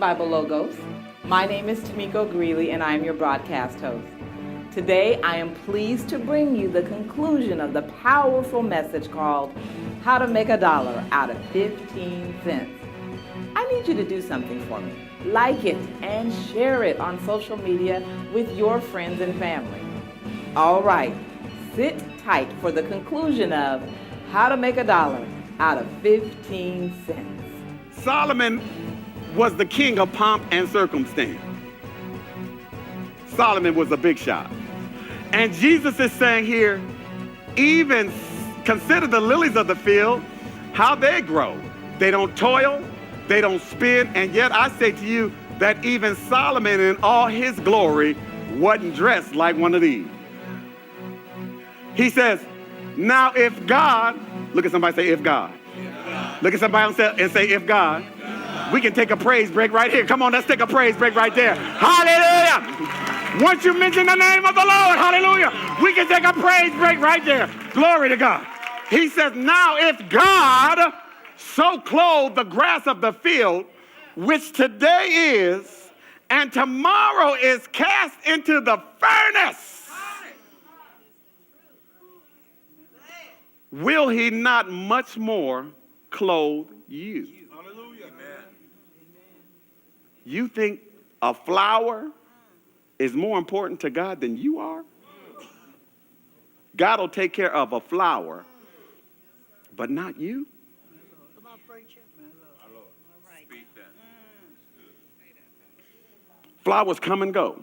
Bible Logos. My name is Tamiko Greeley, and I am your broadcast host. Today, I am pleased to bring you the conclusion of the powerful message called How to Make $1 Out of 15 Cents. I need you to do something for me. Like it and share it on social media with your friends and family. All right, sit tight for the conclusion of How to Make $1 Out of 15 Cents. Solomon was the king of pomp and circumstance. Solomon was a big shot. And Jesus is saying here, even consider the lilies of the field, how they grow. They don't toil, they don't spin, and yet I say to you that even Solomon in all his glory wasn't dressed like one of these. He says, now if God, look at somebody say, if God. Look at somebody and say, if God. We can take a praise break right here. Come on, let's take a praise break right there. Hallelujah. Once you mention the name of the Lord, hallelujah, we can take a praise break right there. Glory to God. He says, now if God so clothe the grass of the field, which today is, and tomorrow is cast into the furnace, will he not much more clothe you? Hallelujah. Amen. You think a flower is more important to God than you are? God will take care of a flower, but not you. Come on, preacher. Speak that. Flowers come and go.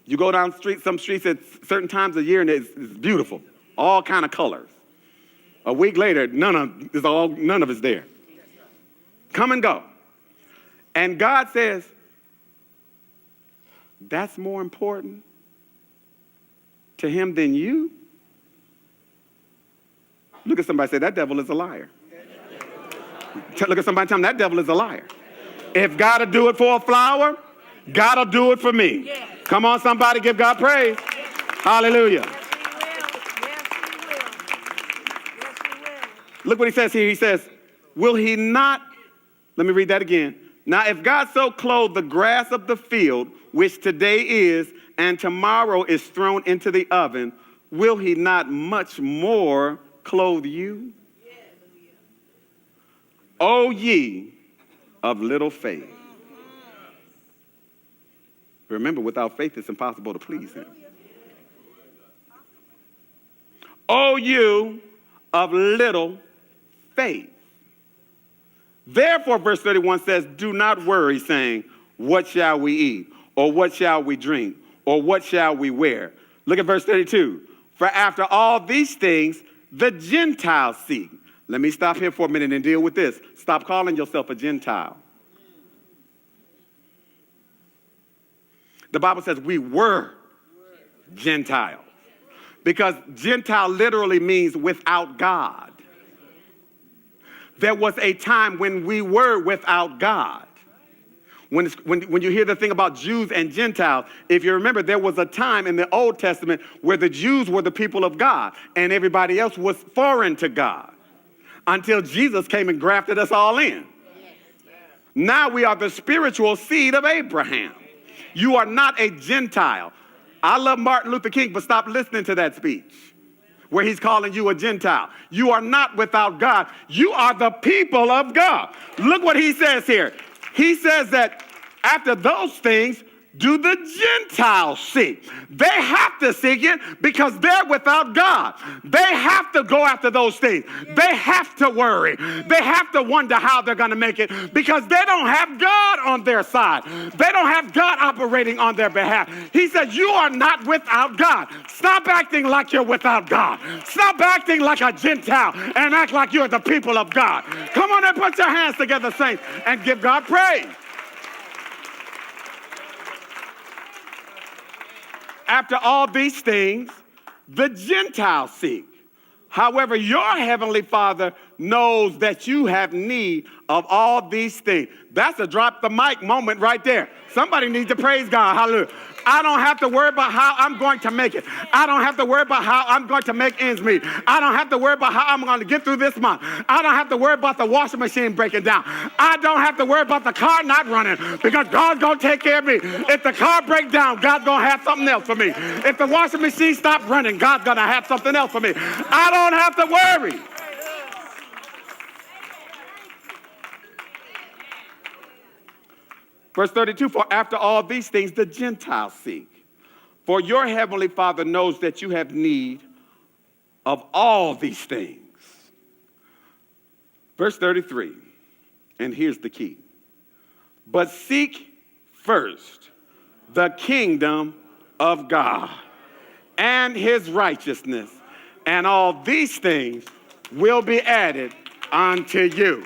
You go down some streets at certain times of year and it's beautiful, all kind of colors. A week later, none of it's there. Come and go. And God says, that's more important to him than you? Look at somebody, say, that devil is a liar. Look at somebody, tell them, that devil is a liar. If God will do it for a flower, God will do it for me. Come on, somebody, give God praise. Hallelujah. Look what he says here. He says, will he not, let me read that again. Now, if God so clothe the grass of the field, which today is, and tomorrow is thrown into the oven, will he not much more clothe you? O ye of little faith. Remember, without faith, it's impossible to please him. O you of little faith. Therefore, verse 31 says, do not worry, saying, what shall we eat? Or what shall we drink? Or what shall we wear? Look at verse 32. For after all these things, the Gentiles seek. Let me stop here for a minute and deal with this. Stop calling yourself a Gentile. The Bible says we were Gentiles. Because Gentile literally means without God. There was a time when we were without God. When you hear the thing about Jews and Gentiles, if you remember, there was a time in the Old Testament where the Jews were the people of God and everybody else was foreign to God until Jesus came and grafted us all in. Now we are the spiritual seed of Abraham. You are not a Gentile. I love Martin Luther King, but stop listening to that speech where he's calling you a Gentile. You are not without God. You are the people of God. Look what he says here. He says that after those things, do the Gentiles seek? They have to seek it because they're without God. They have to go after those things. They have to worry. They have to wonder how they're going to make it because they don't have God on their side. They don't have God operating on their behalf. He says, you are not without God. Stop acting like you're without God. Stop acting like a Gentile and act like you're the people of God. Come on and put your hands together, saints, and give God praise. After all these things, the Gentiles seek. However, your heavenly Father knows that you have need of all these things. That's a drop the mic moment right there. Somebody needs to praise God. Hallelujah. I don't have to worry about how I'm going to make it. I don't have to worry about how I'm going to make ends meet. I don't have to worry about how I'm going to get through this month. I don't have to worry about the washing machine breaking down. I don't have to worry about the car not running because God's going to take care of me. If the car breaks down, God's going to have something else for me. If the washing machine stops running, God's going to have something else for me. I don't have to worry. Verse 32, for after all these things the Gentiles seek. For your heavenly Father knows that you have need of all these things. Verse 33, and here's the key. But seek first the kingdom of God and his righteousness, and all these things will be added unto you.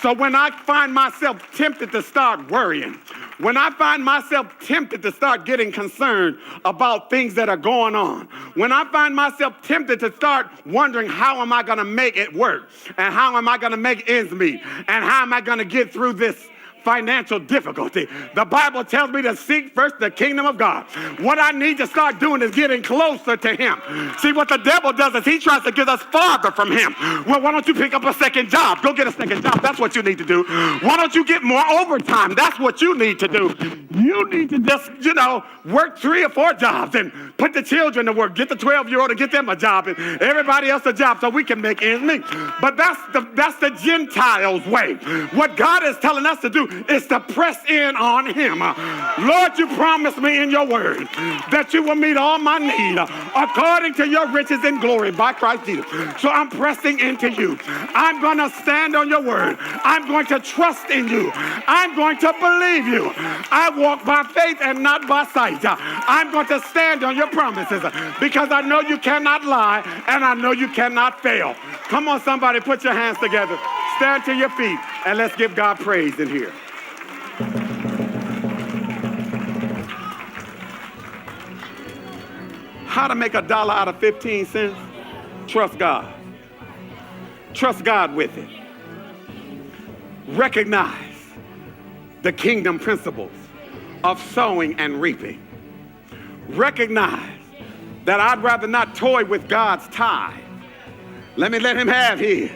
So when I find myself tempted to start worrying, when I find myself tempted to start getting concerned about things that are going on, when I find myself tempted to start wondering how am I going to make it work, and how am I going to make ends meet, and how am I going to get through this financial difficulty, the Bible tells me to seek first the kingdom of God. What I need to start doing is getting closer to him. See, what the devil does is he tries to get us farther from him. Well, why don't you pick up a second job? Go get a second job. That's what you need to do. Why don't you get more overtime? That's what you need to do. You need to just, work 3 or 4 jobs and put the children to work. Get the 12-year-old and get them a job and everybody else a job so we can make ends meet. But that's the Gentiles' way. What God is telling us to do is to press in on him. Lord, you promised me in your word that you will meet all my need according to your riches and glory by Christ Jesus. So I'm pressing into you. I'm going to stand on your word. I'm going to trust in you. I'm going to believe you. I walk by faith and not by sight. I'm going to stand on your promises because I know you cannot lie and I know you cannot fail. Come on, somebody, put your hands together. Stand to your feet and let's give God praise in here. How to make $1 out of 15 cents? Trust God. Trust God with it. Recognize the kingdom principles of sowing and reaping. Recognize that I'd rather not toy with God's tithe. Let him have his.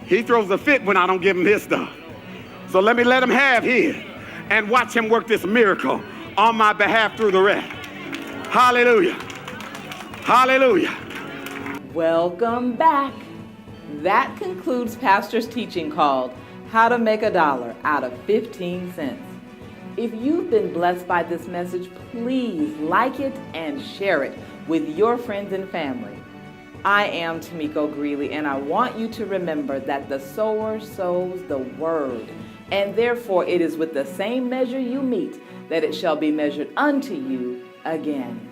He throws a fit when I don't give him his stuff. So let him have his and watch him work this miracle on my behalf through the rest. Hallelujah. Hallelujah. Welcome back. That concludes Pastor's teaching called How to Make $1 Out of 15 Cents. If you've been blessed by this message, please like it and share it with your friends and family. I am Tamiko Greeley, and I want you to remember that the sower sows the word, and therefore it is with the same measure you meet that it shall be measured unto you again.